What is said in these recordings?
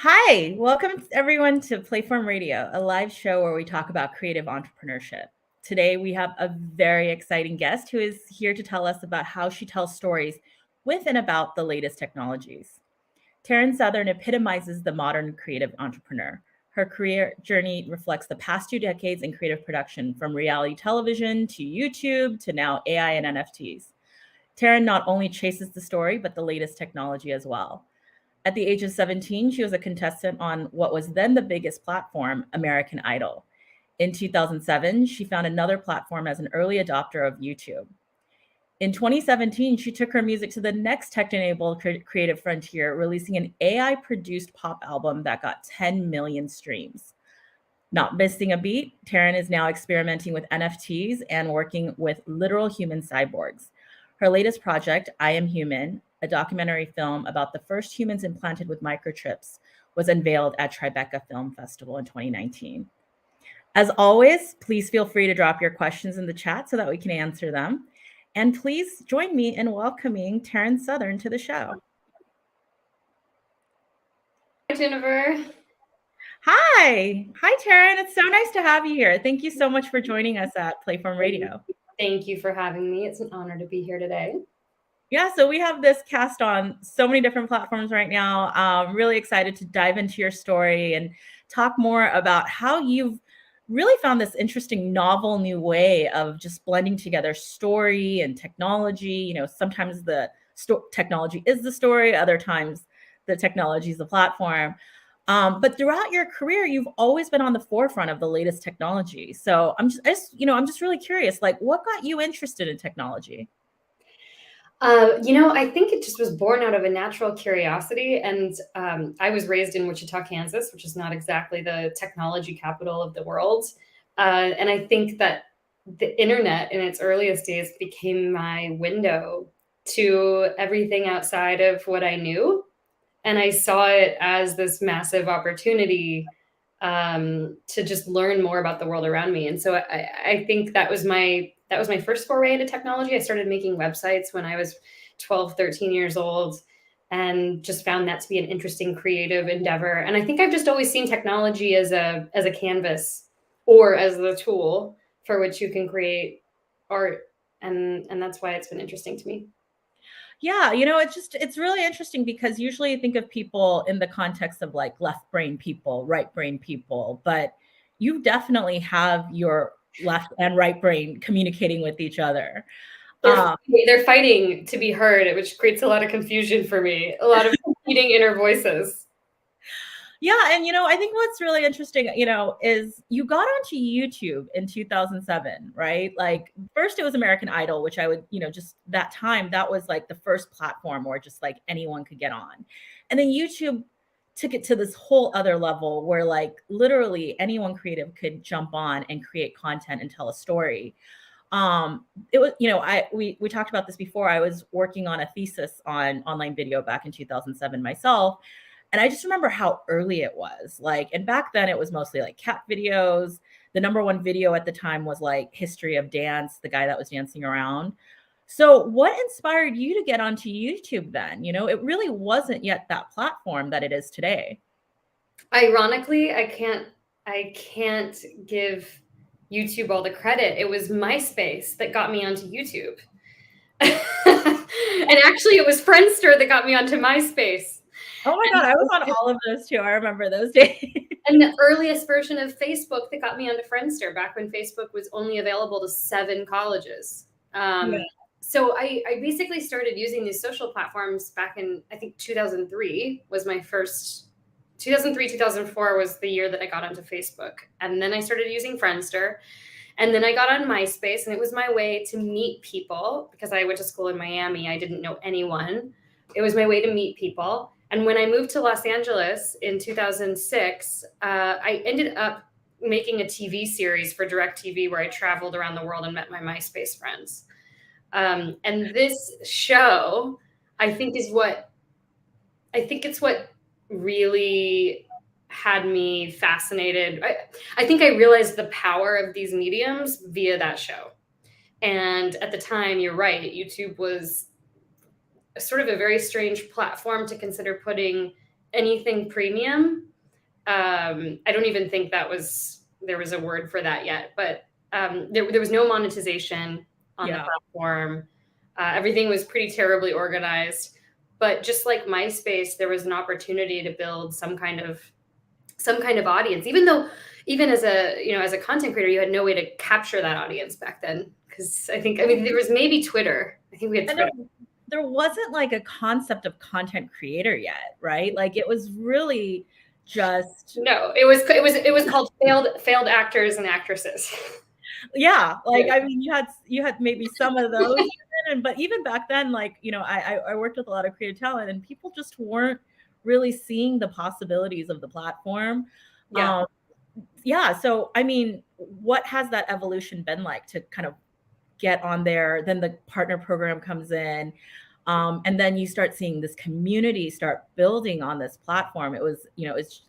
Hi, welcome everyone to Playform Radio, a live show where we talk about creative entrepreneurship. Today we have a very exciting guest who is here to tell us about how she tells stories with and about the latest technologies. Taryn Southern epitomizes the modern creative entrepreneur. Her career journey reflects the past 2 decades in creative production, from reality television to YouTube to now AI and NFTs. Taryn not only chases the story, but the latest technology as well. At the age of 17, she was a contestant on what was then the biggest platform, American Idol. In 2007, she found another platform as an early adopter of YouTube. In 2017, she took her music to the next tech-enabled creative frontier, releasing an AI-produced pop album that got 10 million streams. Not missing a beat, Taryn is now experimenting with NFTs and working with literal human cyborgs. Her latest project, I Am Human, a documentary film about the first humans implanted with microchips, was unveiled at Tribeca Film Festival in 2019. As always, please feel free to drop your questions in the chat so that we can answer them. And please join me in welcoming Taryn Southern to the show. Hi, Jennifer. Hi, Taryn. It's so nice to have you here. Thank you so much for joining us at Playform Radio. Thank you for having me. It's an honor to be here today. Yeah, so we have this cast on so many different platforms right now. Really excited to dive into your story and talk more about how you've really found this interesting, novel new way of just blending together story and technology. You know, sometimes the technology is the story, other times the technology is the platform. But throughout your career, you've always been on the forefront of the latest technology. So I'm just really curious, like, what got you interested in technology? I think it just was born out of a natural curiosity. And I was raised in Wichita, Kansas, which is not exactly the technology capital of the world. And I think that the internet in its earliest days became my window to everything outside of what I knew. And I saw it as this massive opportunity to just learn more about the world around me. And so I think that was my first foray into technology. I started making websites when I was 12, 13 years old, and just found that to be an interesting creative endeavor. And I think I've just always seen technology as a canvas, or as the tool for which you can create art. And that's why it's been interesting to me. Yeah, it's really interesting because usually you think of people in the context of like left brain people, right brain people, but you definitely have your left and right brain communicating with each other. They're fighting to be heard, which creates a lot of confusion for me, a lot of competing inner voices. Yeah, and I think what's really interesting, is you got onto YouTube in 2007, right? Like first it was American Idol, which I would, just that time that was like the first platform where just like anyone could get on. And then YouTube took it to this whole other level where like literally anyone creative could jump on and create content and tell a story. It was, we talked about this before. I was working on a thesis on online video back in 2007 myself. And I just remember how early it was. Like, and back then it was mostly like cat videos. The number one video at the time was like History of Dance, the guy that was dancing around. So what inspired you to get onto YouTube then? It really wasn't yet that platform that it is today. Ironically, I can't give YouTube all the credit. It was MySpace that got me onto YouTube. And actually it was Friendster that got me onto MySpace. Oh my God, I was on all of those too. I remember those days. And the earliest version of Facebook that got me onto Friendster, back when Facebook was only available to 7 colleges. Yeah. So I basically started using these social platforms back in, I think 2003 was my first. 2003, 2004 was the year that I got onto Facebook. And then I started using Friendster. And then I got on MySpace, and it was my way to meet people because I went to school in Miami. I didn't know anyone. It was my way to meet people. And when I moved to Los Angeles in 2006, I ended up making a TV series for DirecTV where I traveled around the world and met my MySpace friends. And this show, I think it's what really had me fascinated. I think I realized the power of these mediums via that show. And at the time, you're right, YouTube was sort of a very strange platform to consider putting anything premium. I don't even think there was a word for that yet, but there was no monetization on the platform. Everything was pretty terribly organized, but just like MySpace, there was an opportunity to build some kind of audience, even as a content creator, you had no way to capture that audience back then. Because I mean, there was maybe Twitter. I think we had Twitter. There wasn't like a concept of content creator yet, right? Like it was really just it was called failed actors and actresses. Yeah, like I mean, you had maybe some of those, but even back then, like I worked with a lot of creative talent, and people just weren't really seeing the possibilities of the platform. So I mean, what has that evolution been like to kind of get on there? Then the partner program comes in. And then you start seeing this community start building on this platform. It was,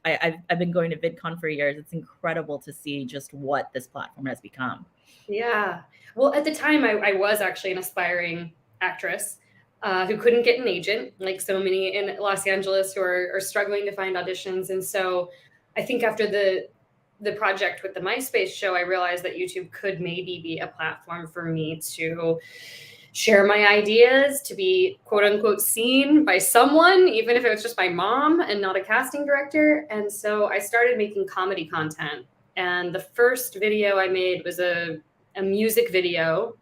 I've been going to VidCon for years. It's incredible to see just what this platform has become. Yeah. Well, at the time, I was actually an aspiring actress who couldn't get an agent, like so many in Los Angeles who are struggling to find auditions. And so I think after the project with the MySpace show, I realized that YouTube could maybe be a platform for me to share my ideas, to be quote unquote seen by someone, even if it was just my mom and not a casting director. And so I started making comedy content. And the first video I made was a music video,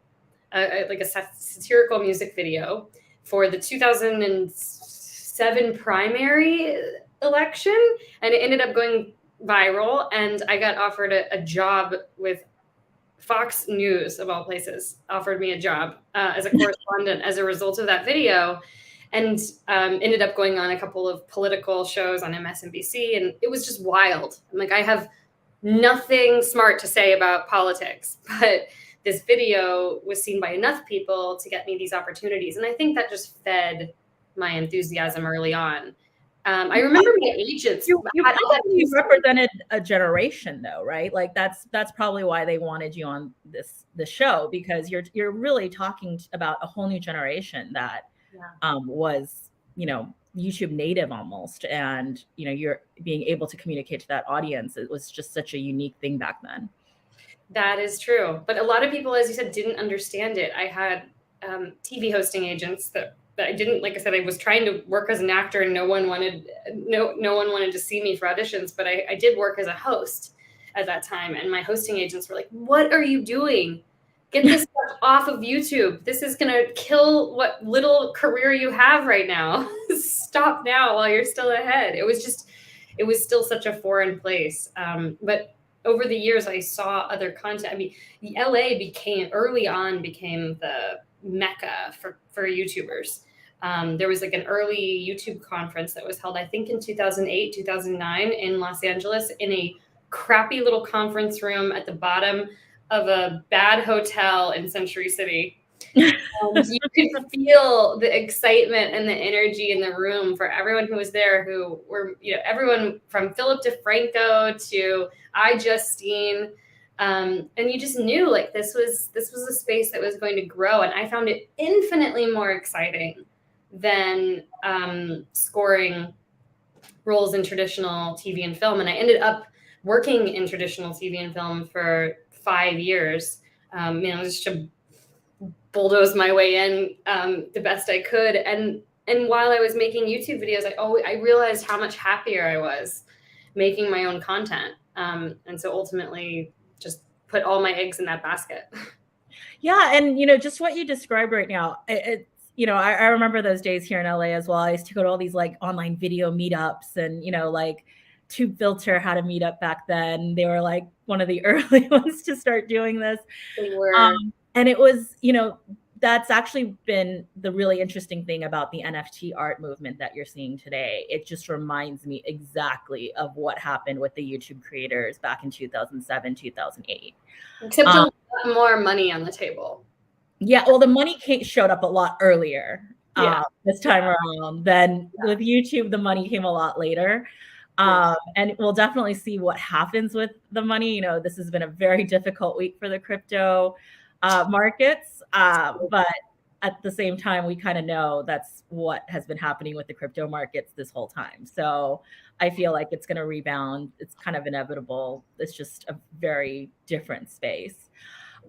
like a satirical music video for the 2007 primary election. And it ended up going viral. And I got offered a job with Fox News, of all places, offered me a job as a correspondent as a result of that video, and ended up going on a couple of political shows on MSNBC. And it was just wild. I'm like, I have nothing smart to say about politics, but this video was seen by enough people to get me these opportunities. And I think that just fed my enthusiasm early on. I remember my agents. You probably represented a generation, though, right? Like that's probably why they wanted you on the show, because you're really talking about a whole new generation that was YouTube native almost, and you're being able to communicate to that audience. It was just such a unique thing back then. That is true, but a lot of people, as you said, didn't understand it. I had TV hosting agents that I didn't, like I said, I was trying to work as an actor, and no one wanted to see me for auditions, but I did work as a host at that time. And my hosting agents were like, "What are you doing? Get this stuff off of YouTube. This is going to kill what little career you have right now. Stop now while you're still ahead." It was still such a foreign place. But over the years, I saw other content. I mean, LA became the mecca for YouTubers. There was like an early YouTube conference that was held, I think in 2008, 2009 in Los Angeles, in a crappy little conference room at the bottom of a bad hotel in Century City. You could feel the excitement and the energy in the room for everyone who was there, who were, everyone from Philip DeFranco to iJustine. And you just knew like this was a space that was going to grow. And I found it infinitely more exciting than scoring roles in traditional TV and film. And I ended up working in traditional TV and film for 5 years, just to bulldoze my way in the best I could. And while I was making YouTube videos, I realized how much happier I was making my own content. And so ultimately just put all my eggs in that basket. Yeah. And, just what you described right now, I remember those days here in LA as well. I used to go to all these like online video meetups, and, like Tube Filter had a meetup back then. They were like one of the early ones to start doing this. They were. And it was, that's actually been the really interesting thing about the NFT art movement that you're seeing today. It just reminds me exactly of what happened with the YouTube creators back in 2007, 2008. Except a lot more money on the table. Yeah, well, the money showed up a lot earlier this time around. Then with YouTube, the money came a lot later. And we'll definitely see what happens with the money. This has been a very difficult week for the crypto markets. But at the same time, we kind of know that's what has been happening with the crypto markets this whole time. So I feel like it's going to rebound. It's kind of inevitable. It's just a very different space.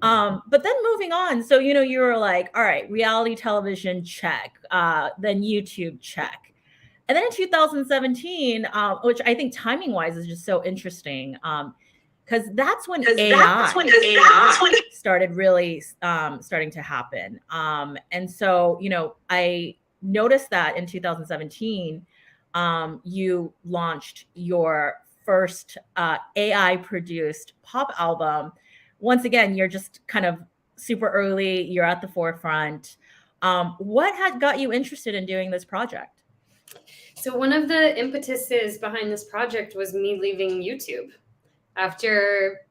But then moving on, so you were like, all right, reality television, check. Then YouTube, check. And then in 2017, which I think timing wise is just so interesting, because that's when AI started really starting to happen. And so, I noticed that in 2017, you launched your first AI produced pop album. Once again, you're just kind of super early, you're at the forefront. What had got you interested in doing this project? So one of the impetuses behind this project was me leaving YouTube after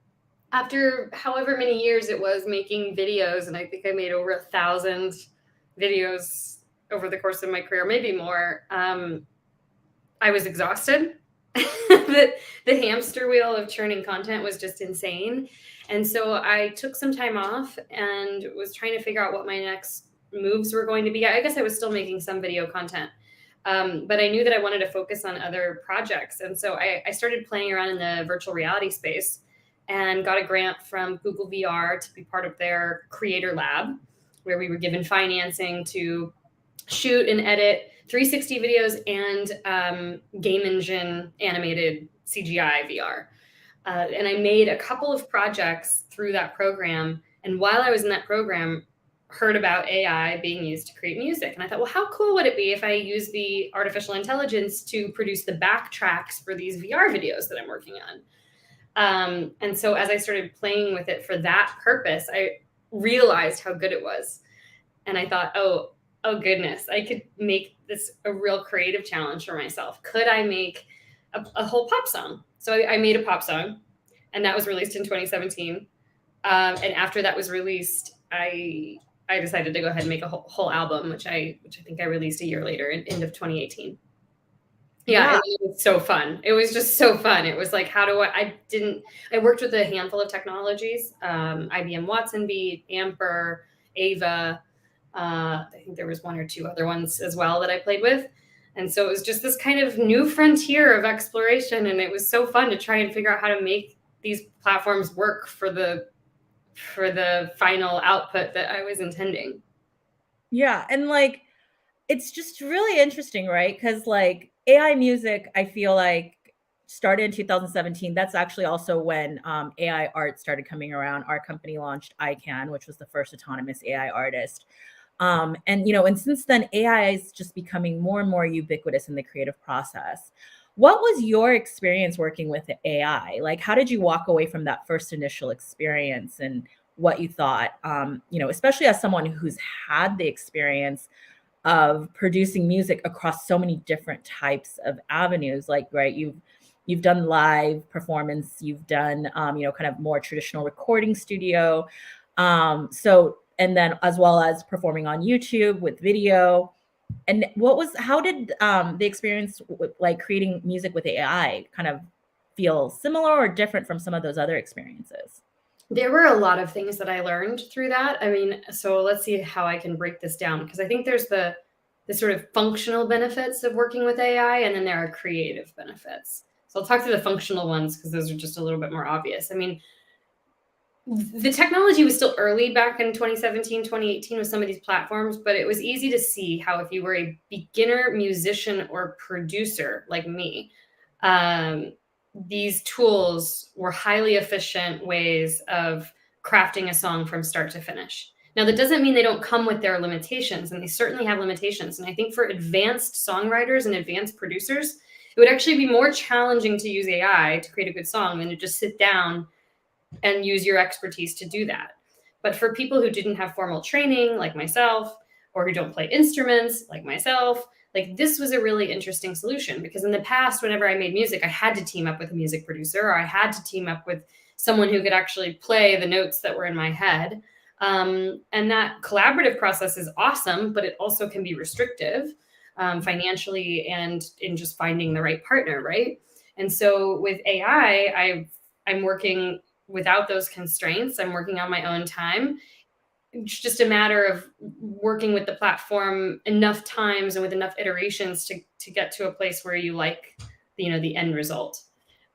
however many years it was making videos, and I think I made over 1,000 videos over the course of my career, maybe more. I was exhausted. the hamster wheel of churning content was just insane. And so I took some time off and was trying to figure out what my next moves were going to be. I guess I was still making some video content. But I knew that I wanted to focus on other projects. And so I started playing around in the virtual reality space and got a grant from Google VR to be part of their creator lab, where we were given financing to shoot and edit 360 videos and game engine animated CGI VR. And I made a couple of projects through that program. And while I was in that program, heard about AI being used to create music. And I thought, well, how cool would it be if I use the artificial intelligence to produce the backtracks for these VR videos that I'm working on? And so as I started playing with it for that purpose, I realized how good it was. And I thought, oh goodness, I could make this a real creative challenge for myself. Could I make a whole pop song? So I made a pop song, and that was released in 2017. And after that was released, I decided to go ahead and make a whole album, which I think I released a year later, in end of 2018. Yeah, it was so fun. It was just so fun. It was like, I worked with a handful of technologies, IBM Watson Beat, Amper, Ava. I think there was one or two other ones as well that I played with. And so it was just this kind of new frontier of exploration. And it was so fun to try and figure out how to make these platforms work for the final output that I was intending. Yeah. And like, it's just really interesting, right? Because like AI music, I feel like started in 2017. That's actually also when AI art started coming around. Our company launched ICANN, which was the first autonomous AI artist. And since then, AI is just becoming more and more ubiquitous in the creative process. What was your experience working with AI? Like, how did you walk away from that first initial experience and what you thought, especially as someone who's had the experience of producing music across so many different types of avenues, like, right, you've done live performance, you've done, kind of more traditional recording studio. And then as well as performing on YouTube with video. And how did the experience with like creating music with AI kind of feel similar or different from some of those other experiences? There were a lot of things that I learned through that. I mean, so let's see how I can break this down, because I think there's the sort of functional benefits of working with AI, and then there are creative benefits. So I'll talk through the functional ones because those are just a little bit more obvious. I mean, the technology was still early back in 2017, 2018 with some of these platforms, but it was easy to see how if you were a beginner musician or producer like me, these tools were highly efficient ways of crafting a song from start to finish. Now, that doesn't mean they don't come with their limitations, and they certainly have limitations. And I think for advanced songwriters and advanced producers, it would actually be more challenging to use AI to create a good song than to just sit down and use your expertise to do that. But for people who didn't have formal training, like myself, or who don't play instruments, like myself, like this was a really interesting solution, because in the past, whenever I made music, I had to team up with a music producer, or I had to team up with someone who could actually play the notes that were in my head. And that collaborative process is awesome, but it also can be restrictive financially and in just finding the right partner, right? And so with AI, I'm working without those constraints. I'm working on my own time. it's just a matter of working with the platform enough times and with enough iterations to get to a place where you like, the end result.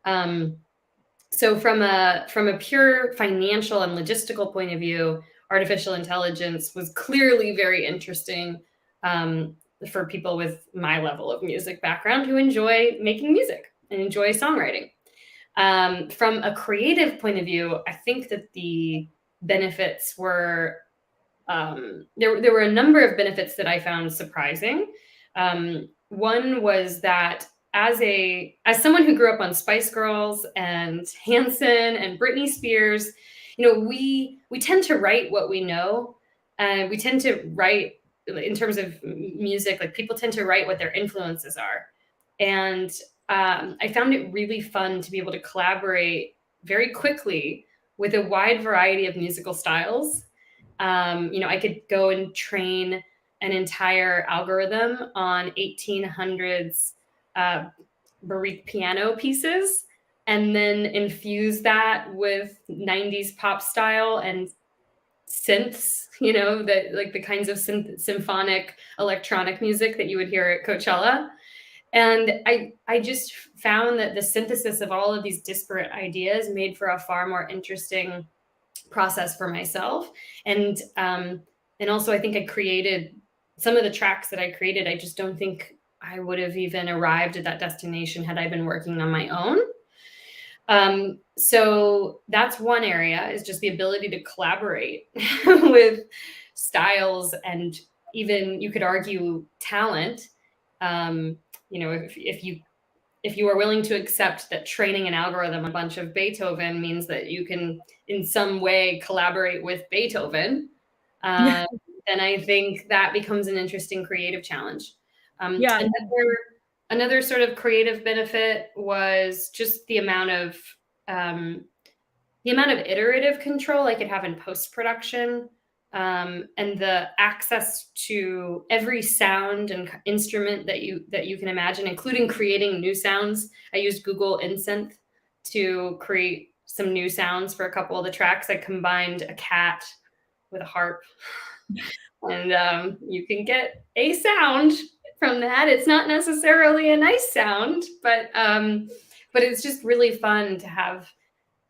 So from a pure financial and logistical point of view, artificial intelligence was clearly very interesting for people with my level of music background who enjoy making music and enjoy songwriting. From a creative point of view, I think that the benefits were there were a number of benefits that I found surprising. One was that as someone who grew up on Spice Girls and Hanson and Britney Spears, we tend to write what we know, and we tend to write in terms of music. Like, people tend to write what their influences are, and I found it really fun to be able to collaborate very quickly with a wide variety of musical styles. I could go and train an entire algorithm on 1800s Baroque piano pieces, and then infuse that with 90s pop style and synths, the kinds of symphonic electronic music that you would hear at Coachella. And I just found that the synthesis of all of these disparate ideas made for a far more interesting process for myself. And also, I think I created some of the tracks that I created. I just don't think I would have even arrived at that destination had I been working on my own. So that's one area, is just the ability to collaborate with styles, and even, you could argue, talent. If you are willing to accept that training an algorithm a bunch of Beethoven means that you can in some way collaborate with Beethoven, then I think that becomes an interesting creative challenge. Yeah. Another sort of creative benefit was just the amount of iterative control I could have in post-production, and the access to every sound and instrument that you can imagine, including creating new sounds. I used Google InSynth to create some new sounds for a couple of the tracks. I combined a cat with a harp, and you can get a sound from that. It's not necessarily a nice sound, but it's just really fun to have.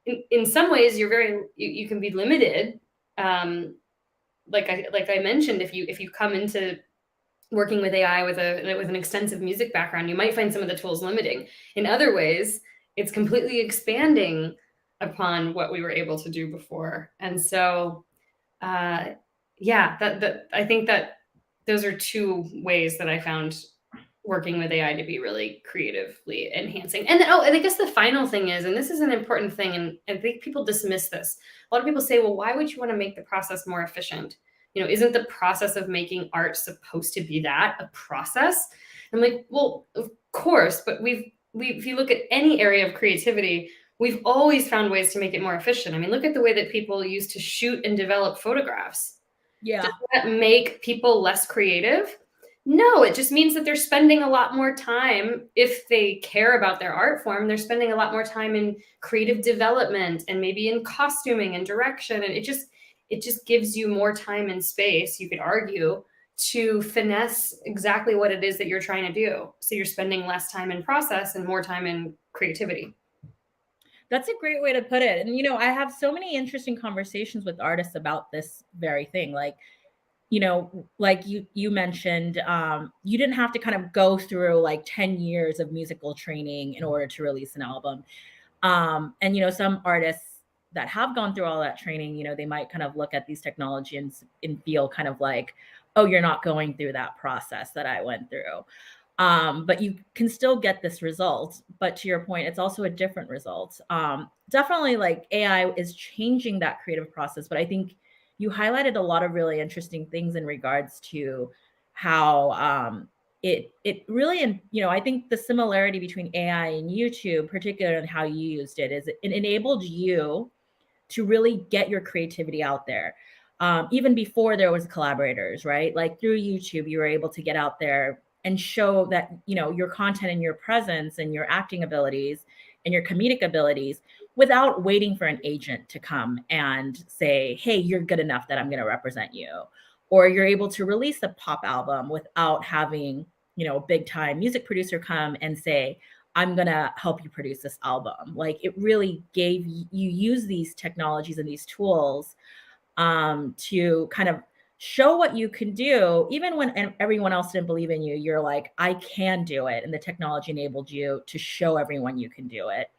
In some ways, you can be limited. Like I mentioned, if you come into working with AI with an extensive music background, you might find some of the tools limiting. In other ways, it's completely expanding upon what we were able to do before. And so, I think that those are two ways that I found working with AI to be really creatively enhancing. And then, and I guess the final thing is, and this is an important thing, and I think people dismiss this. A lot of people say, well, why would you want to make the process more efficient? Isn't the process of making art supposed to be a process? I'm like, well, of course, but if you look at any area of creativity, we've always found ways to make it more efficient. I mean, look at the way that people used to shoot and develop photographs. Yeah. Does that make people less creative? No, it just means that they're spending a lot more time. If they care about their art form, they're spending a lot more time in creative development and maybe in costuming and direction. And it just gives you more time and space, you could argue, to finesse exactly what it is that you're trying to do. So you're spending less time in process and more time in creativity. That's a great way to put it. And, I have so many interesting conversations with artists about this very thing. Like, like you mentioned, you didn't have to kind of go through like 10 years of musical training in order to release an album. And, some artists that have gone through all that training, they might kind of look at these technologies and feel kind of like, oh, you're not going through that process that I went through. But you can still get this result. But to your point, it's also a different result. Definitely, like, AI is changing that creative process, but I think you highlighted a lot of really interesting things in regards to how it really, and I think the similarity between AI and YouTube, particularly in how you used it, is it enabled you to really get your creativity out there. Even before there was collaborators, right? Like, through YouTube, you were able to get out there and show that, your content and your presence and your acting abilities and your comedic abilities without waiting for an agent to come and say, hey, you're good enough that I'm going to represent you. Or you're able to release a pop album without having, a big time music producer come and say, I'm going to help you produce this album. Like, it really gave you use these technologies and these tools to kind of show what you can do. Even when everyone else didn't believe in you, you're like, I can do it. And the technology enabled you to show everyone you can do it.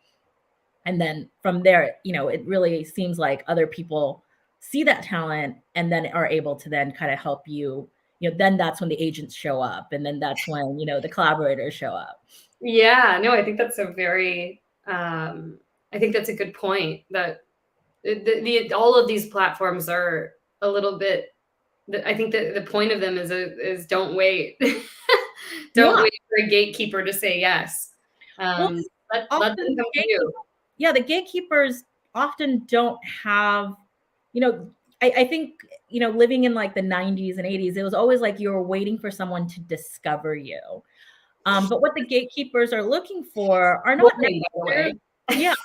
And then from there, it really seems like other people see that talent and then are able to then kind of help you. Then that's when the agents show up, and then that's when, the collaborators show up. Yeah, no, I think that's a good point, that all of these platforms are a little bit, I think that the point of them is don't wait. Don't wait for a gatekeeper to say yes. Let them come to you. Yeah, the gatekeepers often don't have, I think, living in like the 90s and 80s, it was always like you were waiting for someone to discover you. But what the gatekeepers are looking for are not necessarily, yeah.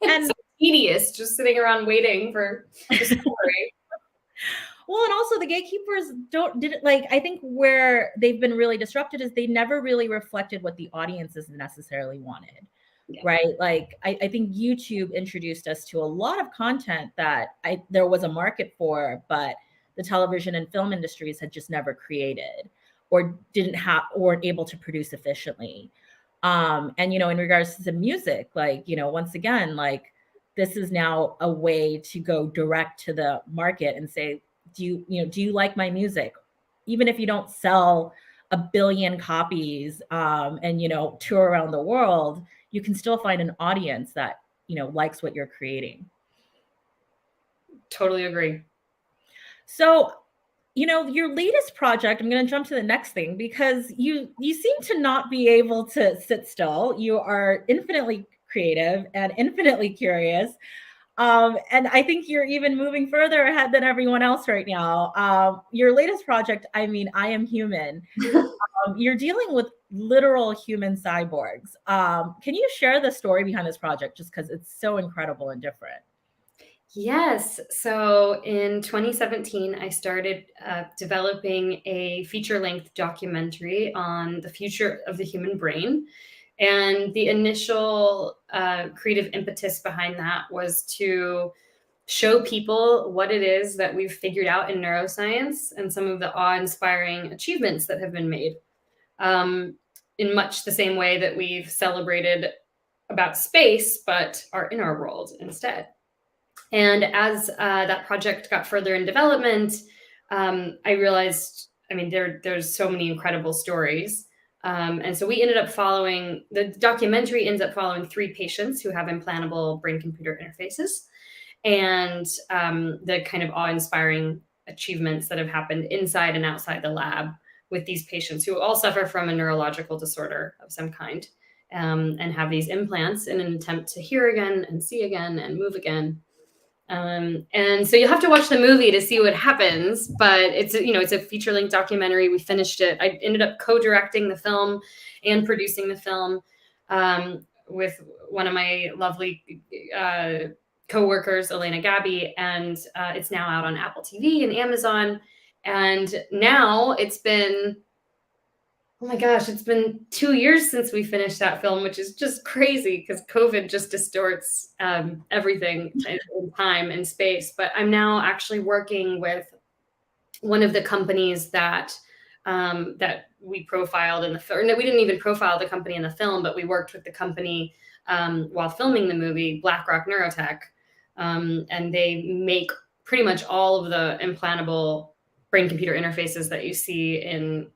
And so tedious just sitting around waiting for the story. Well, and also the gatekeepers I think where they've been really disrupted is they never really reflected what the audiences necessarily wanted. Yeah. Right? Like, I think YouTube introduced us to a lot of content that there was a market for, but the television and film industries had just never created or weren't able to produce efficiently. And, in regards to music, like, once again, like, this is now a way to go direct to the market and say, do you like my music? Even if you don't sell 1 billion copies and, tour around the world, you can still find an audience that, likes what you're creating. Totally agree. So, your latest project, I'm going to jump to the next thing, because you seem to not be able to sit still. You are infinitely creative and infinitely curious. And I think you're even moving further ahead than everyone else right now. Your latest project, I Am Human. You're dealing with literal human cyborgs. Can you share the story behind this project, just because it's so incredible and different? Yes. So in 2017, I started developing a feature-length documentary on the future of the human brain. And the initial creative impetus behind that was to show people what it is that we've figured out in neuroscience and some of the awe-inspiring achievements that have been made. In much the same way that we've celebrated about space, but are in our world instead. And as that project got further in development, I realized, there's so many incredible stories. And so we ended up the documentary ends up following 3 patients who have implantable brain-computer interfaces, and the kind of awe-inspiring achievements that have happened inside and outside the lab with these patients who all suffer from a neurological disorder of some kind, and have these implants in an attempt to hear again and see again and move again. And so you'll have to watch the movie to see what happens, but it's a feature-length documentary. We finished it. I ended up co-directing the film and producing the film with one of my lovely co-workers, Elena Gabby, and it's now out on Apple TV and Amazon. And now it's been 2 years since we finished that film, which is just crazy because COVID just distorts everything in time and space. But I'm now actually working with one of the companies that we profiled in the film. No, we didn't even profile the company in the film, but we worked with the company while filming the movie, BlackRock Neurotech. And they make pretty much all of the implantable brain-computer interfaces that you see in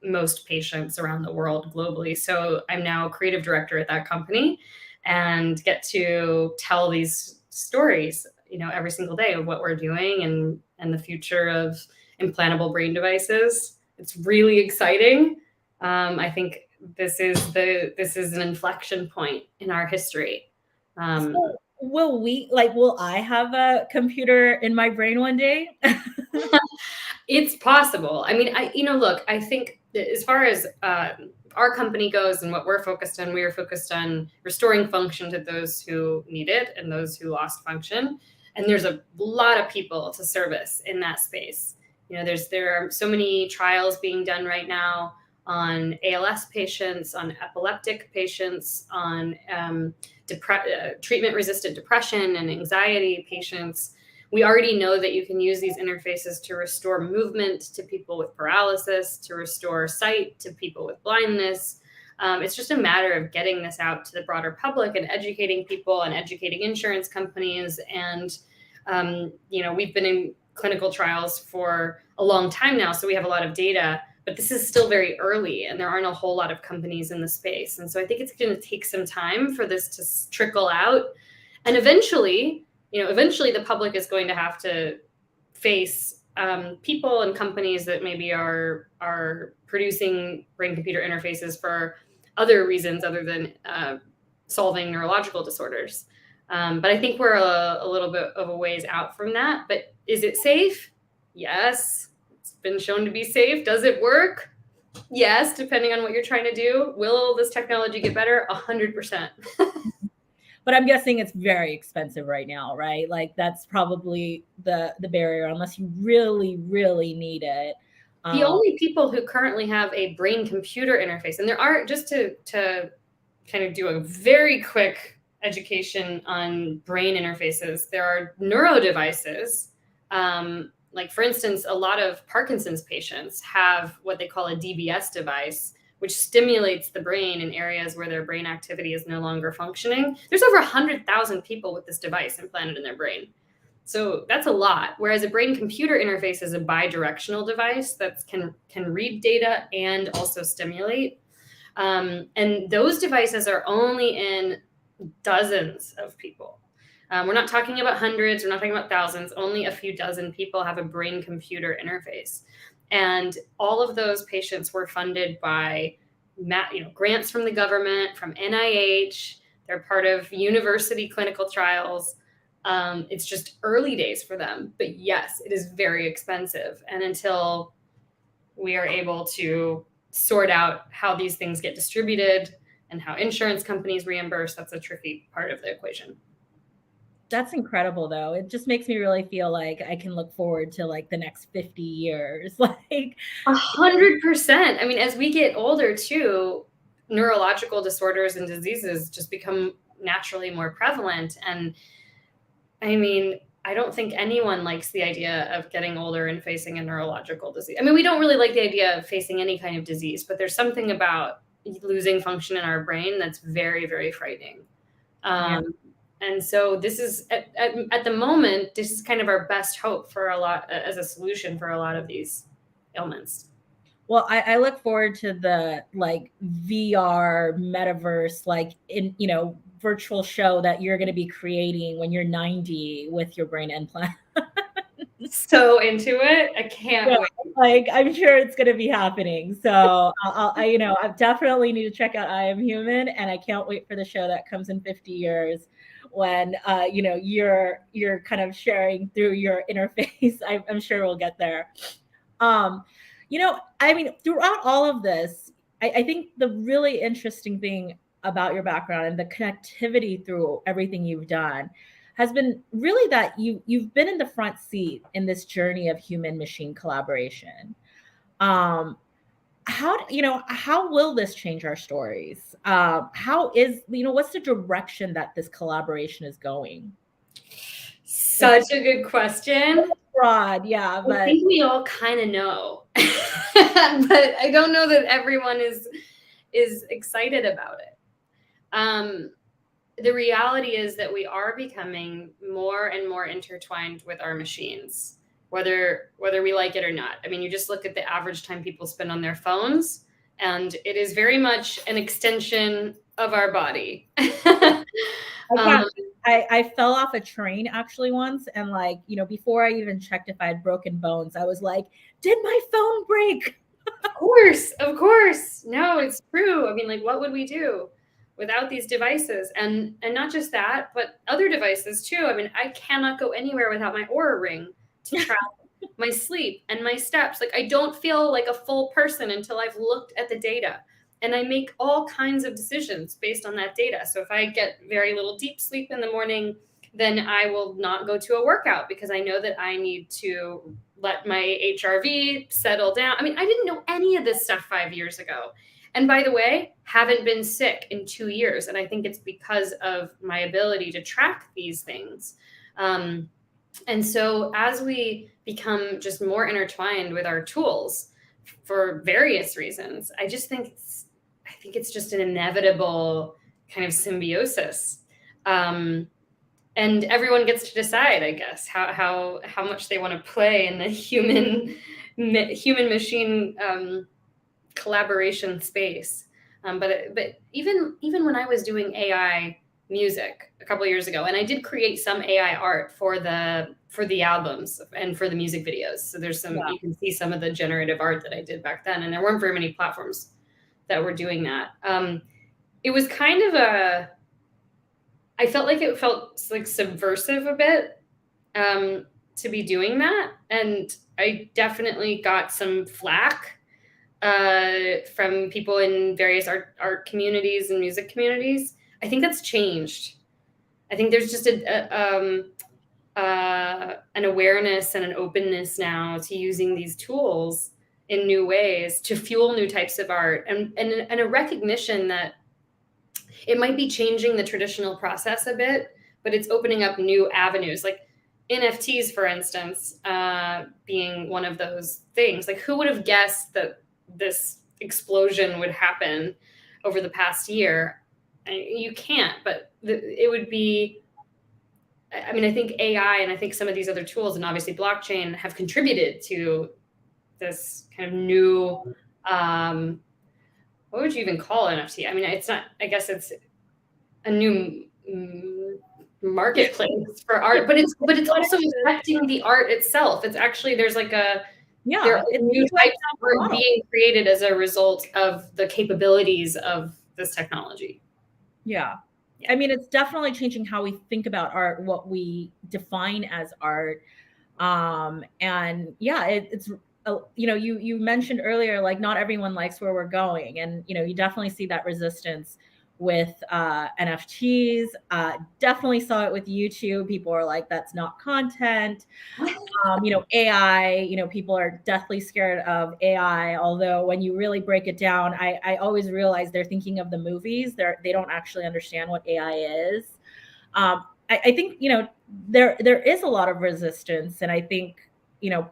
most patients around the world globally. So I'm now a creative director at that company and get to tell these stories, every single day of what we're doing and the future of implantable brain devices. It's really exciting. I think this is an inflection point in our history. So will I have a computer in my brain one day? It's possible. I think as far as our company goes and what we're focused on, we are focused on restoring function to those who need it and those who lost function. And there's a lot of people to service in that space. There are so many trials being done right now on ALS patients, on epileptic patients, on treatment-resistant depression and anxiety patients. We already know that you can use these interfaces to restore movement to people with paralysis, to restore sight to people with blindness. It's just a matter of getting this out to the broader public and educating people and educating insurance companies. And, we've been in clinical trials for a long time now, so we have a lot of data, but this is still very early and there aren't a whole lot of companies in the space. And so I think it's going to take some time for this to trickle out. And eventually the public is going to have to face people and companies that maybe are producing brain-computer interfaces for other reasons other than solving neurological disorders. But I think we're a little bit of a ways out from that. But is it safe? Yes. It's been shown to be safe. Does it work? Yes, depending on what you're trying to do. Will this technology get better? 100%. But I'm guessing it's very expensive right now, right? Like that's probably the barrier, unless you really, really need it. The only people who currently have a brain-computer interface, and there are, just to kind of do a very quick education on brain interfaces, there are neuro devices. Like for instance, a lot of Parkinson's patients have what they call a DBS device, which stimulates the brain in areas where their brain activity is no longer functioning. There's over 100,000 people with this device implanted in their brain. So that's a lot. Whereas a brain-computer interface is a bidirectional device that can read data and also stimulate. And those devices are only in dozens of people. We're not talking about hundreds, we're not talking about thousands, only a few dozen people have a brain-computer interface. And all of those patients were funded by grants from the government, from NIH. They're part of university clinical trials. It's just early days for them. But yes, it is very expensive. And until we are able to sort out how these things get distributed and how insurance companies reimburse, that's a tricky part of the equation. That's incredible, though. It just makes me really feel like I can look forward to like the next 50 years. Like 100%. I mean, as we get older too, neurological disorders and diseases just become naturally more prevalent. And I mean, I don't think anyone likes the idea of getting older and facing a neurological disease. I mean, we don't really like the idea of facing any kind of disease, but there's something about losing function in our brain that's very, very frightening. And so this is at the moment, this is kind of our best hope for a lot as a solution for a lot of these ailments. Well, I look forward to the like VR metaverse, like in, virtual show that you're going to be creating when you're 90 with your brain implant. So into it. I can't wait. Like, I'm sure it's going to be happening. So I definitely need to check out I Am Human, and I can't wait for the show that comes in 50 years when, you're kind of sharing through your interface. I'm sure we'll get there. Throughout all of this, I think the really interesting thing about your background and the connectivity through everything you've done has been really that you've been in the front seat in this journey of human machine collaboration. How will this change our stories? What's the direction that this collaboration is going? Such a good question. Broad, yeah. I think we all kind of know, but I don't know that everyone is excited about it. The reality is that we are becoming more and more intertwined with our machines, whether we like it or not. I mean, you just look at the average time people spend on their phones, and it is very much an extension of our body. I fell off a train actually once, and before I even checked if I had broken bones, I was like, did my phone break? Of course. No, it's true. I mean, what would we do without these devices? And not just that, but other devices too. I mean, I cannot go anywhere without my Oura Ring to track my sleep and my steps. I don't feel like a full person until I've looked at the data. and I make all kinds of decisions based on that data. So if I get very little deep sleep in the morning, then I will not go to a workout because I know that I need to let my HRV settle down. I mean, I didn't know any of this stuff 5 years ago. And by the way, haven't been sick in 2 years. And I think it's because of my ability to track these things. And so as we become just more intertwined with our tools for various reasons, I think it's just an inevitable kind of symbiosis. And everyone gets to decide, I guess, how much they want to play in the human machine collaboration space. But even when I was doing AI music a couple of years ago, and I did create some AI art for the albums and for the music videos. So there's some, you can see some of the generative art that I did back then, and there weren't very many platforms that were doing that. It was kind of I felt like it felt like subversive a bit to be doing that. And I definitely got some flack from people in various art communities and music communities. I think that's changed. I think there's just an awareness and an openness now to using these tools in new ways to fuel new types of art, and a recognition that it might be changing the traditional process a bit, but it's opening up new avenues, like NFTs, for instance, being one of those things. Like, who would have guessed that this explosion would happen over the past year? You can't, but it would be, I mean, I think AI and I think some of these other tools and obviously blockchain have contributed to this kind of new, what would you even call NFT? I mean, it's not, I guess it's a new marketplace for art, but it's also affecting the art itself. It's actually, there's like there are new types of art being created as a result of the capabilities of this technology. Yeah. I mean, it's definitely changing how we think about art, what we define as art. And yeah, it's, you mentioned earlier, like, not everyone likes where we're going. And, you definitely see that resistance with NFTs. Definitely saw it with YouTube. People are like, that's not content. AI, people are deathly scared of AI. Although when you really break it down, I always realize they're thinking of the movies. They don't actually understand what AI is. I think, there is a lot of resistance. And I think,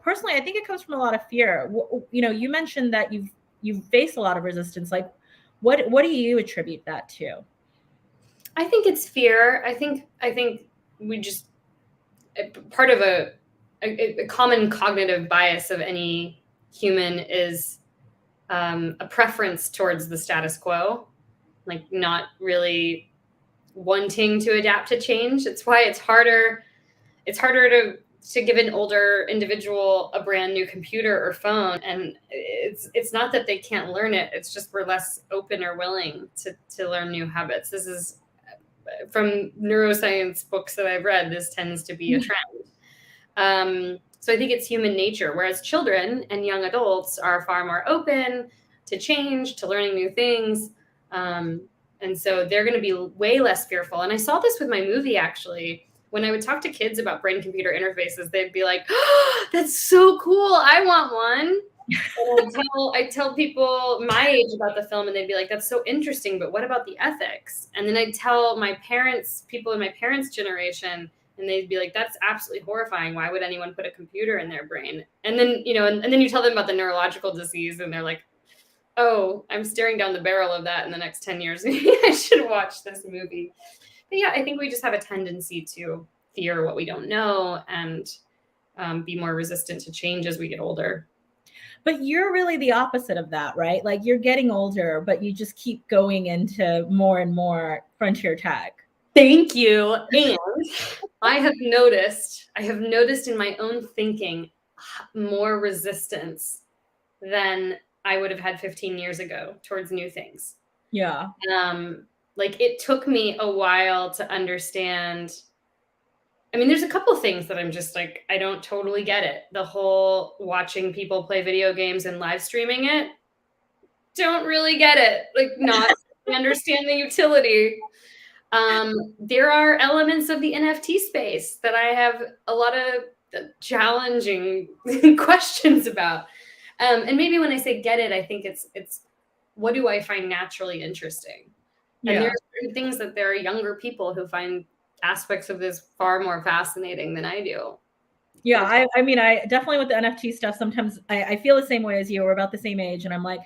personally, I think it comes from a lot of fear. You mentioned that you've faced a lot of resistance. Like, what do you attribute that to? I think it's fear. I think we just, part of a common cognitive bias of any human is a preference towards the status quo, like not really wanting to adapt to change. It's why it's harder to give an older individual a brand new computer or phone. And it's not that they can't learn it. It's just we're less open or willing to learn new habits. This is from neuroscience books that I've read. This tends to be a trend. So I think it's human nature, whereas children and young adults are far more open to change, to learning new things. And so they're going to be way less fearful. And I saw this with my movie, actually. When I would talk to kids about brain-computer interfaces, they'd be like, oh, that's so cool. I want one. And I'd tell people my age about the film, and they'd be like, that's so interesting, but what about the ethics? And then I'd tell my parents, people in my parents' generation, and they'd be like, that's absolutely horrifying. Why would anyone put a computer in their brain? And then, and then you tell them about the neurological disease, and they're like, oh, I'm staring down the barrel of that in the next 10 years. Maybe I should watch this movie. But yeah, I think we just have a tendency to fear what we don't know and be more resistant to change as we get older. But you're really the opposite of that, right? Like, you're getting older, but you just keep going into more and more frontier tech. Thank you. And I have noticed in my own thinking more resistance than I would have had 15 years ago towards new things. Yeah. Like, it took me a while to understand. I mean, there's a couple of things that I'm just like, I don't totally get it. The whole watching people play video games and live streaming it don't really get it. Like, not understand the utility. There are elements of the NFT space that I have a lot of challenging questions about. And maybe when I say get it, I think it's what do I find naturally interesting? And Yeah. there are certain things that there are younger people who find aspects of this far more fascinating than I do. Yeah, I mean, I definitely with the NFT stuff, sometimes I feel the same way as you. We're about the same age, and I'm like,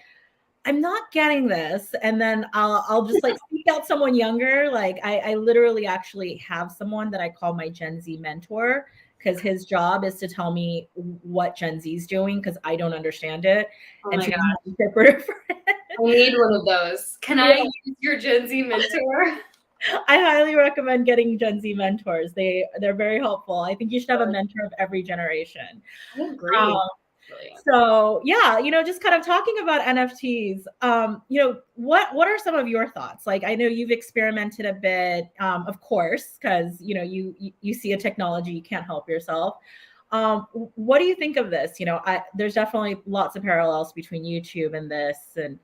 I'm not getting this. And then I'll just like seek out someone younger. Like I literally actually have someone that I call my Gen Z mentor, because his job is to tell me what Gen Z is doing because I don't understand it. Oh And my she's God. my interpreter for it. I need one of those. Can I use your Gen Z mentor? I highly recommend getting Gen Z mentors. They're very helpful. I think you should have a mentor of every generation. I agree. So yeah, just kind of talking about NFTs. What are some of your thoughts? Like, I know you've experimented a bit, of course, because you see a technology, you can't help yourself. What do you think of this? There's definitely lots of parallels between YouTube and this, and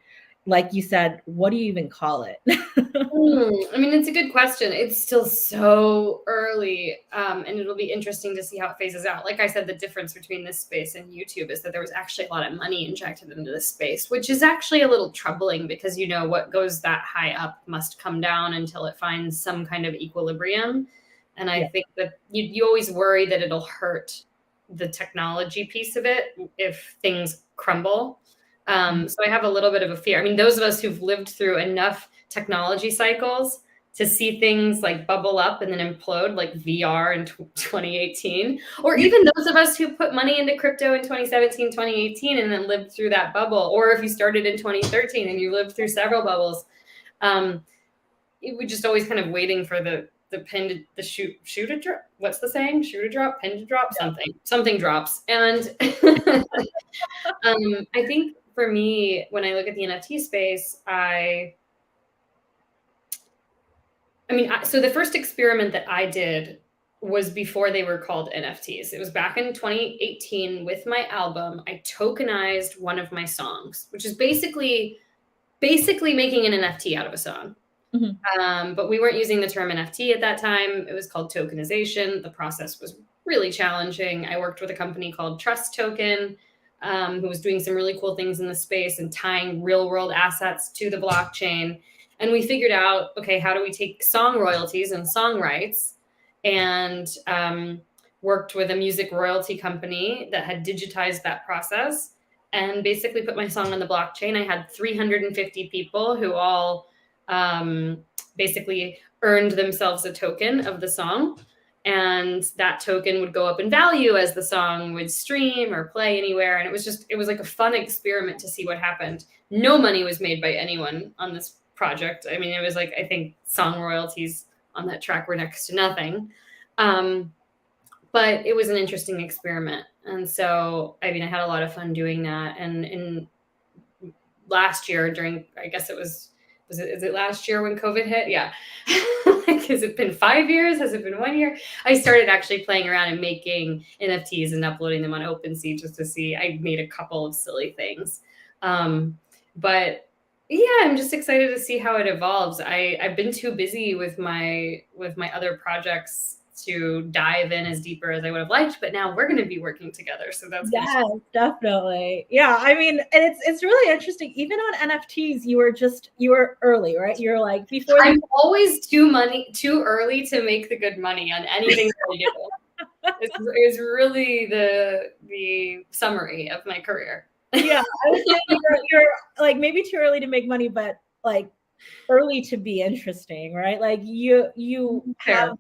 like you said, what do you even call it? I mean, it's a good question. It's still so early, and it'll be interesting to see how it phases out. Like I said, the difference between this space and YouTube is that there was actually a lot of money injected into this space, which is actually a little troubling because what goes that high up must come down until it finds some kind of equilibrium. And I think that you always worry that it'll hurt the technology piece of it if things crumble. So I have a little bit of a fear. I mean, those of us who've lived through enough technology cycles to see things like bubble up and then implode, like VR in 2018, or even those of us who put money into crypto in 2017, 2018, and then lived through that bubble, or if you started in 2013 and you lived through several bubbles, we just always kind of waiting for the pin to shoot to drop. What's the saying? Shoot to drop, pin to drop, something drops. And I think for me, when I look at the NFT space, so the first experiment that I did was before they were called NFTs. It was back in 2018 with my album. I tokenized one of my songs, which is basically making an NFT out of a song. Mm-hmm. But we weren't using the term NFT at that time. It was called tokenization. The process was really challenging. I worked with a company called Trust Token, who was doing some really cool things in the space and tying real world assets to the blockchain. And we figured out, okay, how do we take song royalties and song rights, and worked with a music royalty company that had digitized that process and basically put my song on the blockchain. I had 350 people who all basically earned themselves a token of the song. And that token would go up in value as the song would stream or play anywhere. And it was like a fun experiment to see what happened. No money was made by anyone on this project. I mean, it was like, I think song royalties on that track were next to nothing. But it was an interesting experiment. And so, I mean, I had a lot of fun doing that. And in last year I guess is it last year when COVID hit? Yeah. Like, has it been 5 years? Has it been 1 year? I started actually playing around and making NFTs and uploading them on OpenSea just to see. I made a couple of silly things. But yeah, I'm just excited to see how it evolves. I've been too busy with my other projects to dive in as deeper as I would have liked, but now we're going to be working together. So that's definitely. Yeah. I mean, and it's really interesting. Even on NFTs, you were early, right? You're like before. I'm always too early to make the good money on anything that I do. It's really the summary of my career. Yeah, I would say you're like maybe too early to make money, but like early to be interesting, right? Like you have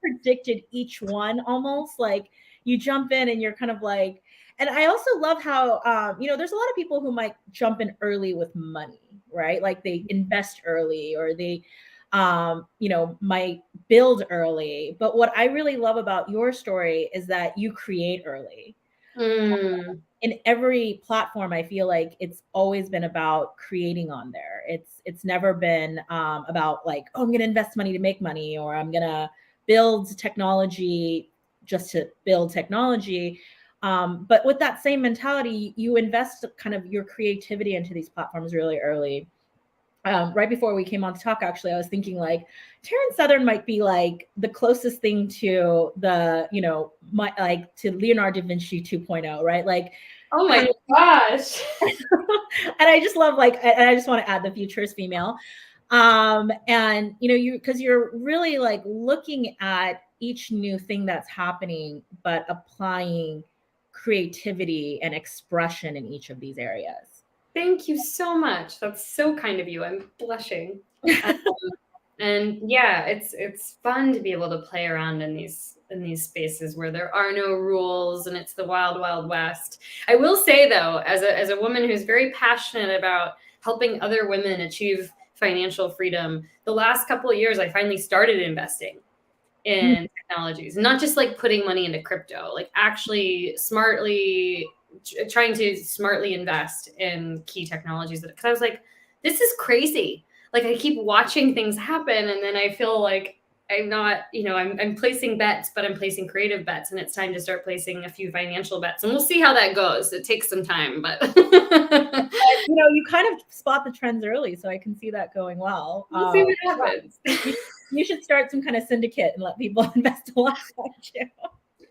predicted each one almost. Like you jump in and you're kind of like, and I also love how there's a lot of people who might jump in early with money, right? Like they invest early or they might build early. But what I really love about your story is that you create early. In every platform, I feel like it's always been about creating on there. It's never been about like, oh, I'm going to invest money to make money, or I'm going to build technology just to build technology. But with that same mentality, you invest kind of your creativity into these platforms really early. Right before we came on to talk, actually, I was thinking like Taryn Southern might be like the closest thing to the, like to Leonardo da Vinci 2.0, right? Like, oh my gosh. and I just love and I just want to add the futurist female. And because you're really like looking at each new thing that's happening, but applying creativity and expression in each of these areas. Thank you so much. That's so kind of you. I'm blushing. And yeah, it's fun to be able to play around in these spaces where there are no rules and it's the wild, wild west. I will say though, as a woman who's very passionate about helping other women achieve financial freedom, the last couple of years I finally started investing in technologies, not just like putting money into crypto, like actually trying to smartly invest in key technologies, because I was like, this is crazy. Like I keep watching things happen and then I feel like I'm not, I'm placing bets, but I'm placing creative bets, and it's time to start placing a few financial bets, and we'll see how that goes. It takes some time, but you kind of spot the trends early, so I can see that going well. We'll see what happens. You should start some kind of syndicate and let people invest alongside you.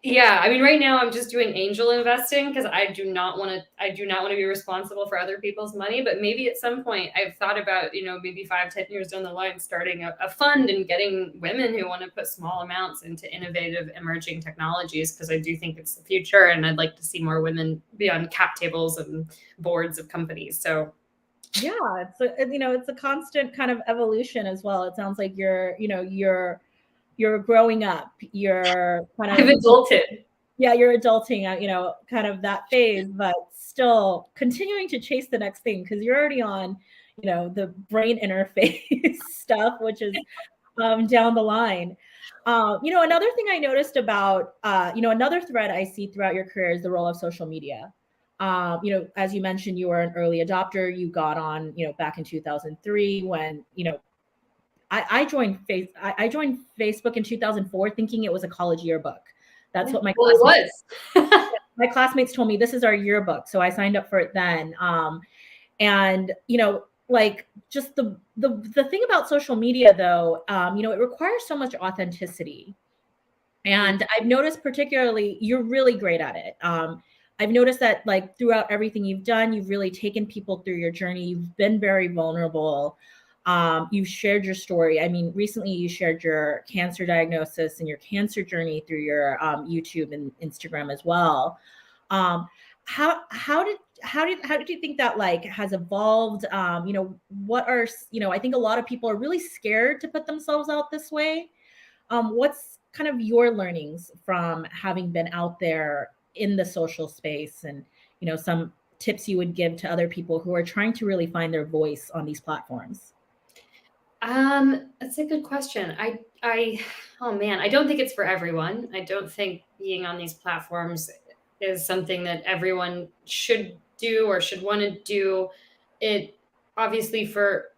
Yeah, I mean, right now I'm just doing angel investing because I do not want to be responsible for other people's money. But maybe at some point I've thought about, maybe 5-10 years down the line, starting a fund and getting women who want to put small amounts into innovative emerging technologies, because I do think it's the future, and I'd like to see more women be on cap tables and boards of companies. So yeah, it's a constant kind of evolution as well. It sounds like you're growing up. You're kind of I've adulted. Yeah, you're adulting, kind of that phase, but still continuing to chase the next thing, because you're already on, the brain interface stuff, which is down the line. Another thing I noticed about, another thread I see throughout your career is the role of social media. As you mentioned, you were an early adopter. You got on, back in 2003 when, I joined Facebook in 2004 thinking it was a college yearbook. That's what my my classmates told me. This is our yearbook, so I signed up for it then. And like just the thing about social media, though, it requires so much authenticity, and I've noticed particularly you're really great at it. I've noticed that like throughout everything you've done, you've really taken people through your journey. You've been very vulnerable. You've shared your story. I mean, recently you shared your cancer diagnosis and your cancer journey through your YouTube and Instagram as well. How did you think that like has evolved? What are, I think a lot of people are really scared to put themselves out this way. What's kind of your learnings from having been out there in the social space, and, some tips you would give to other people who are trying to really find their voice on these platforms? That's a good question. Oh man, I don't think it's for everyone. I don't think being on these platforms is something that everyone should do or should want to do. It obviously, for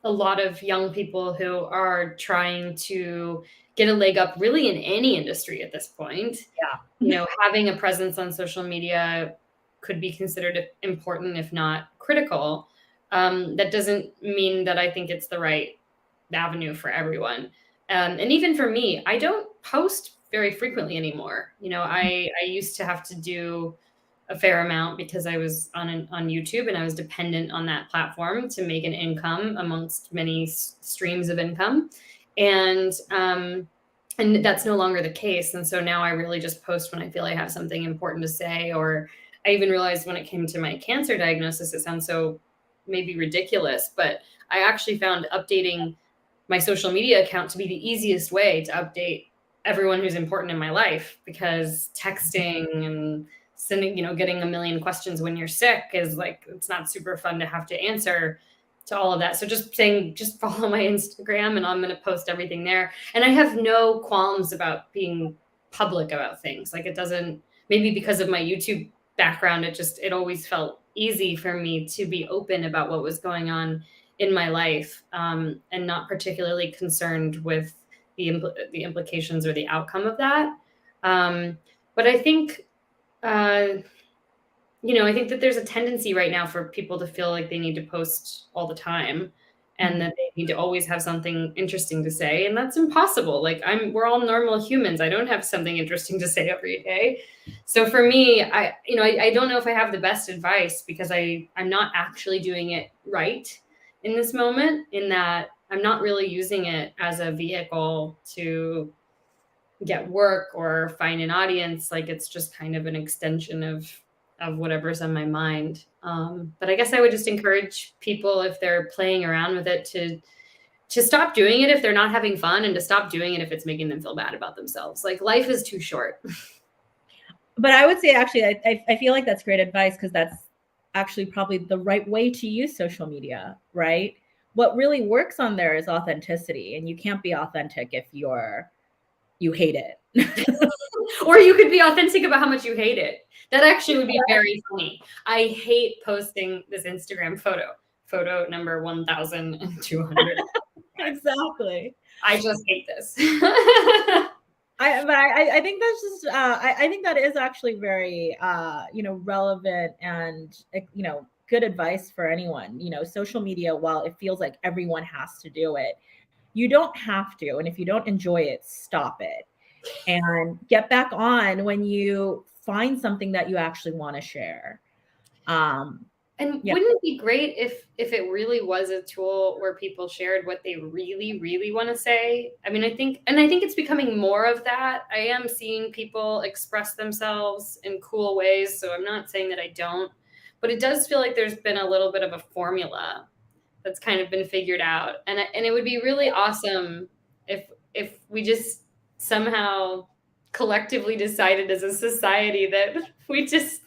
a lot of young people who are trying to get a leg up really in any industry at this point. Yeah. Having a presence on social media could be considered important, if not critical. That doesn't mean that I think it's the right avenue for everyone. And even for me, I don't post very frequently anymore. I used to have to do a fair amount because I was on YouTube, and I was dependent on that platform to make an income amongst many streams of income. And that's no longer the case. And so now I really just post when I feel I have something important to say. Or I even realized when it came to my cancer diagnosis, it sounds so maybe ridiculous, but I actually found updating my social media account to be the easiest way to update everyone who's important in my life, because texting and sending, getting a million questions when you're sick is like, it's not super fun to have to answer to all of that. So just saying, just follow my Instagram and I'm going to post everything there. And I have no qualms about being public about things. Like, it doesn't, maybe because of my YouTube background, it always felt easy for me to be open about what was going on in my life, and not particularly concerned with the implications or the outcome of that. But I think I think that there's a tendency right now for people to feel like they need to post all the time and that they need to always have something interesting to say. And that's impossible. Like we're all normal humans. I don't have something interesting to say every day. So for me, I don't know if I have the best advice because I'm not actually doing it right in this moment, in that I'm not really using it as a vehicle to get work or find an audience. Like it's just kind of an extension of whatever's on my mind. But I guess I would just encourage people, if they're playing around with it, to stop doing it if they're not having fun, and to stop doing it if it's making them feel bad about themselves. Like life is too short. But I would say, actually, I feel like that's great advice, because that's actually probably the right way to use social media, right? What really works on there is authenticity, and you can't be authentic if you hate it. Or you could be authentic about how much you hate it. That actually would be very funny. I hate posting this Instagram photo number 1,200. Exactly. I just hate this. I think that's just I think that is actually very relevant and good advice for anyone. Social media, while it feels like everyone has to do it, you don't have to. And if you don't enjoy it, stop it and get back on when you find something that you actually want to share. And Yeah. wouldn't it be great if it really was a tool where people shared what they really, really want to say? I mean, I think it's becoming more of that. I am seeing people express themselves in cool ways, so I'm not saying that I don't, but it does feel like there's been a little bit of a formula that's kind of been figured out. And it would be really awesome if we just somehow collectively decided as a society that we just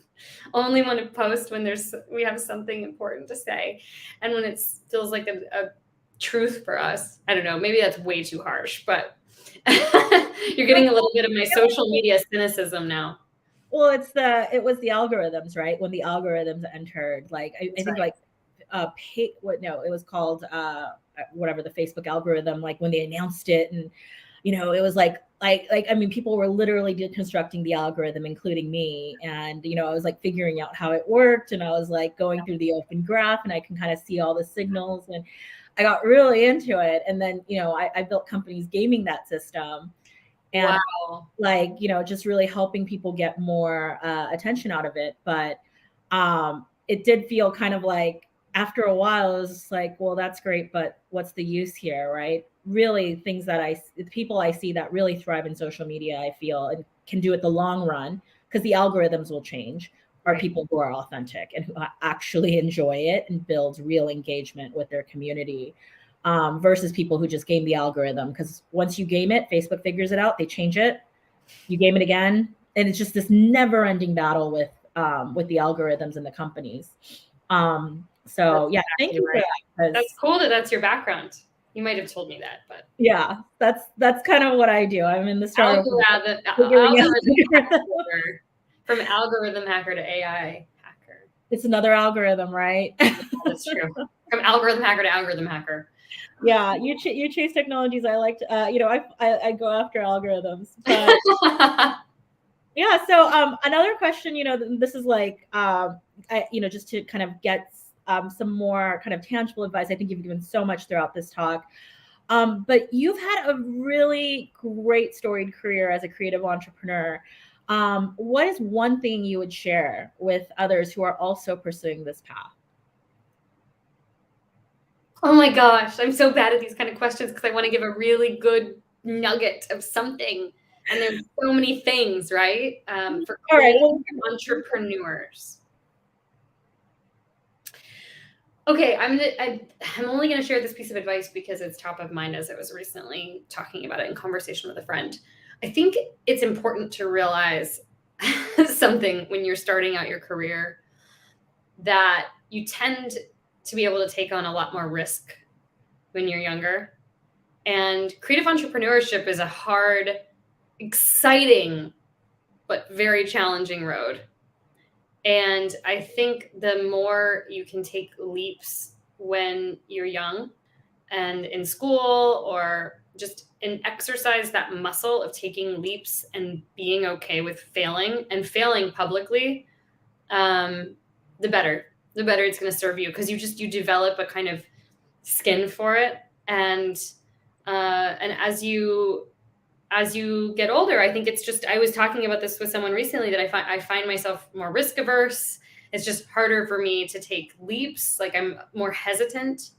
only want to post when we have something important to say, and when it feels like a truth for us. I don't know, maybe that's way too harsh, but you're getting a little bit of my social media cynicism now. Well, it was the algorithms, right? When the algorithms entered, like I think, right. it was called whatever, the Facebook algorithm, like when they announced it, and it was like I mean, people were literally deconstructing the algorithm, including me. And I was like figuring out how it worked, and I was like going through the open graph, and I can kind of see all the signals, and I got really into it. And then I built companies gaming that system, and Wow. just really helping people get more attention out of it. But it did feel kind of like, after a while, it was just like, well, that's great, but what's the use here, right? Really, people I see that really thrive in social media, I feel, and can do it the long run, because the algorithms will change, are Right. people who are authentic and who actually enjoy it and build real engagement with their community, versus people who just game the algorithm. Because once you game it, Facebook figures it out, they change it, you game it again, and it's just this never-ending battle with the algorithms and the companies. So yeah, thank you for that. That's cool that that's your background. You might have told me that, but yeah, that's kind of what I do. I'm in the startup. From algorithm hacker to AI hacker. It's another algorithm, right? That's true. From algorithm hacker to algorithm hacker. Yeah, you chase technologies. I like to, I go after algorithms. But yeah. So another question, this is like, just to kind of get some more kind of tangible advice. I think you've given so much throughout this talk. But you've had a really great storied career as a creative entrepreneur. What is one thing you would share with others who are also pursuing this path? Oh my gosh, I'm so bad at these kind of questions because I want to give a really good nugget of something. And there's so many things, right? For entrepreneurs. Okay, I'm only going to share this piece of advice because it's top of mind, as I was recently talking about it in conversation with a friend. I think it's important to realize something when you're starting out your career, that you tend to be able to take on a lot more risk when you're younger. And creative entrepreneurship is a hard, exciting, but very challenging road. And I think the more you can take leaps when you're young and in school, or just exercise that muscle of taking leaps and being okay with failing and failing publicly, the better it's going to serve you, because you develop a kind of skin for it. And as you get older, I think it's just, I was talking about this with someone recently, that I find myself more risk averse. It's just harder for me to take leaps. Like, I'm more hesitant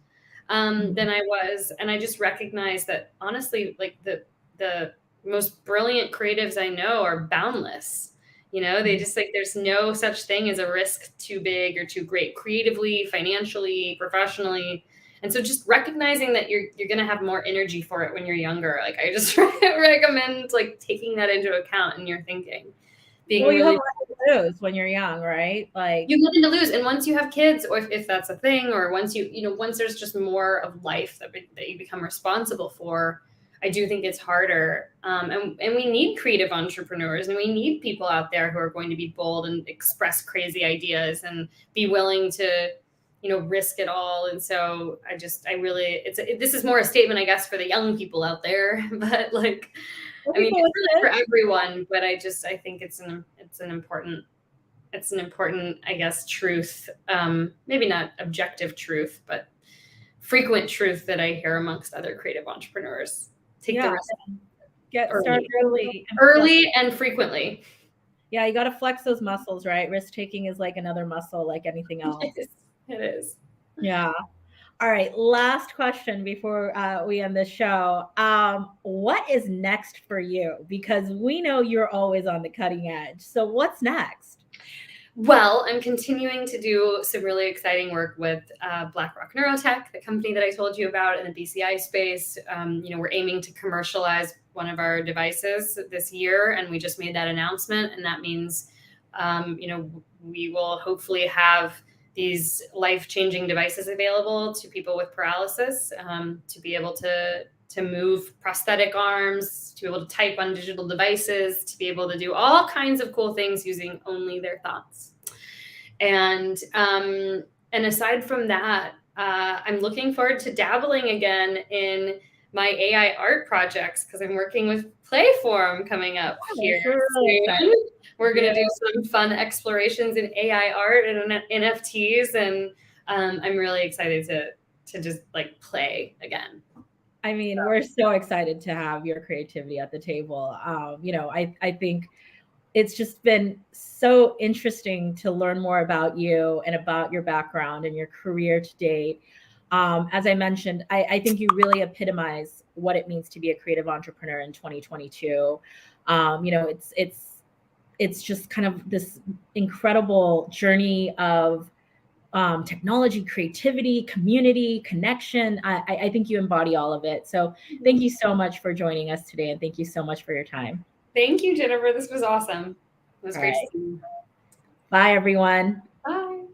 than I was. And I just recognize that, honestly, like the most brilliant creatives I know are boundless. They just, like, there's no such thing as a risk too big or too great, creatively, financially, professionally. And so just recognizing that you're going to have more energy for it when you're younger. Like, I just recommend, like, taking that into account in your thinking. You have nothing to lose when you're young, right? Like, you have nothing to lose. And once you have kids, or if that's a thing, or once once there's just more of life that you become responsible for, I do think it's harder. And we need creative entrepreneurs, and we need people out there who are going to be bold and express crazy ideas and be willing to, risk it all. And so this is more a statement, I guess, for the young people out there, but, like, I mean, it's really for everyone, but I think it's an important, I guess, truth. Maybe not objective truth, but frequent truth that I hear amongst other creative entrepreneurs. Take the risk. Get started early and frequently. Yeah, you got to flex those muscles, right? Risk taking is like another muscle, like anything else. It is. Yeah. All right. Last question before we end the show. What is next for you? Because we know you're always on the cutting edge. So what's next? Well, I'm continuing to do some really exciting work with BlackRock Neurotech, the company that I told you about in the BCI space. We're aiming to commercialize one of our devices this year, and we just made that announcement. And that means, we will hopefully have these life-changing devices available to people with paralysis, to be able to move prosthetic arms, to be able to type on digital devices, to be able to do all kinds of cool things using only their thoughts. And aside from that, I'm looking forward to dabbling again in my AI art projects, because I'm working with Playform coming up here soon. We're going to do some fun explorations in AI art and NFTs, and I'm really excited to just, like, play again. I mean, we're so excited to have your creativity at the table. I think it's just been so interesting to learn more about you and about your background and your career to date. As I mentioned, I think you really epitomize what it means to be a creative entrepreneur in 2022. It's just kind of this incredible journey of technology, creativity, community, connection. I think you embody all of it. So thank you so much for joining us today. And thank you so much for your time. Thank you, Jennifer. This was awesome. It was great to see you. Bye, everyone. Bye.